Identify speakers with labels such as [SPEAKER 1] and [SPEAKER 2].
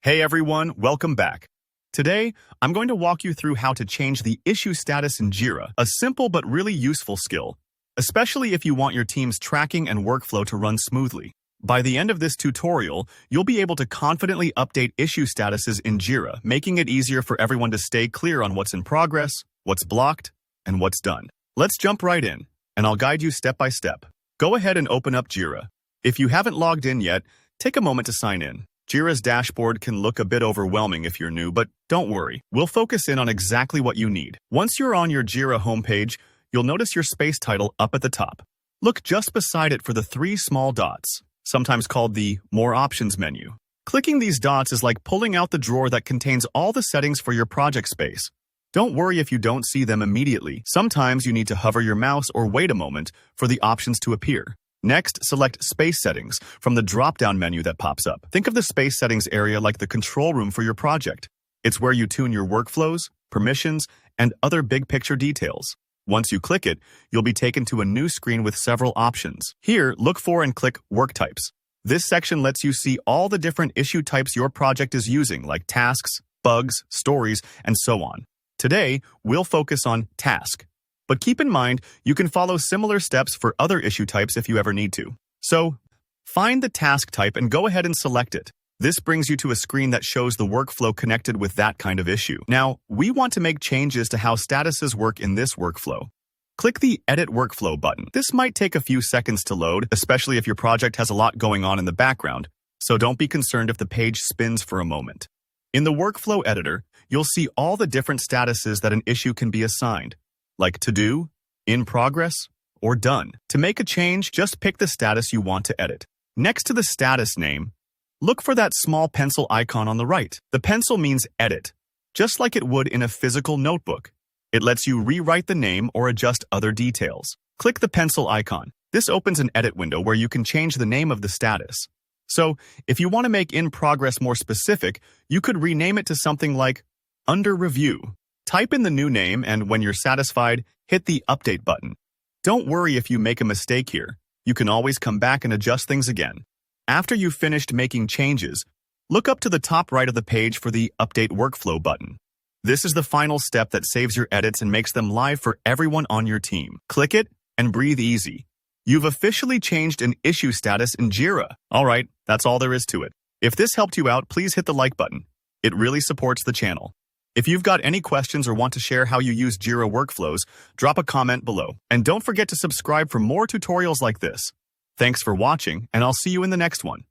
[SPEAKER 1] Hey everyone, welcome back. Today, I'm going to walk you through how to change the issue status in Jira, a simple but really useful skill, especially if you want your team's tracking and workflow to run smoothly. By the end of this tutorial, you'll be able to confidently update issue statuses in Jira, making it easier for everyone to stay clear on what's in progress, what's blocked, and what's done. Let's jump right in, and I'll guide you step by step. Go ahead and open up Jira. If you haven't logged in yet, take a moment to sign in. Jira's dashboard can look a bit overwhelming if you're new, but don't worry. We'll focus in on exactly what you need. Once you're on your Jira homepage, you'll notice your space title up at the top. Look just beside it for the three small dots, sometimes called the More Options menu. Clicking these dots is like pulling out the drawer that contains all the settings for your project space. Don't worry if you don't see them immediately. Sometimes you need to hover your mouse or wait a moment for the options to appear. Next, select Space Settings from the drop-down menu that pops up. Think of the Space Settings area like the control room for your project. It's where you tune your workflows, permissions, and other big-picture details. Once you click it, you'll be taken to a new screen with several options. Here, look for and click Work Types. This section lets you see all the different issue types your project is using, like tasks, bugs, stories, and so on. Today, we'll focus on Task. But keep in mind, you can follow similar steps for other issue types if you ever need to. So, find the task type and go ahead and select it. This brings you to a screen that shows the workflow connected with that kind of issue. Now, we want to make changes to how statuses work in this workflow. Click the Edit Workflow button. This might take a few seconds to load, especially if your project has a lot going on in the background, so don't be concerned if the page spins for a moment. In the Workflow Editor, you'll see all the different statuses that an issue can be assigned, like To Do, In Progress, or Done. To make a change, just pick the status you want to edit. Next to the status name, look for that small pencil icon on the right. The pencil means edit, just like it would in a physical notebook. It lets you rewrite the name or adjust other details. Click the pencil icon. This opens an edit window where you can change the name of the status. So, if you want to make In Progress more specific, you could rename it to something like Under Review. Type in the new name, and when you're satisfied, hit the Update button. Don't worry if you make a mistake here. You can always come back and adjust things again. After you've finished making changes, look up to the top right of the page for the Update Workflow button. This is the final step that saves your edits and makes them live for everyone on your team. Click it and breathe easy. You've officially changed an issue status in Jira. All right, that's all there is to it. If this helped you out, please hit the like button. It really supports the channel. If you've got any questions or want to share how you use Jira workflows, drop a comment below. And don't forget to subscribe for more tutorials like this. Thanks for watching, and I'll see you in the next one.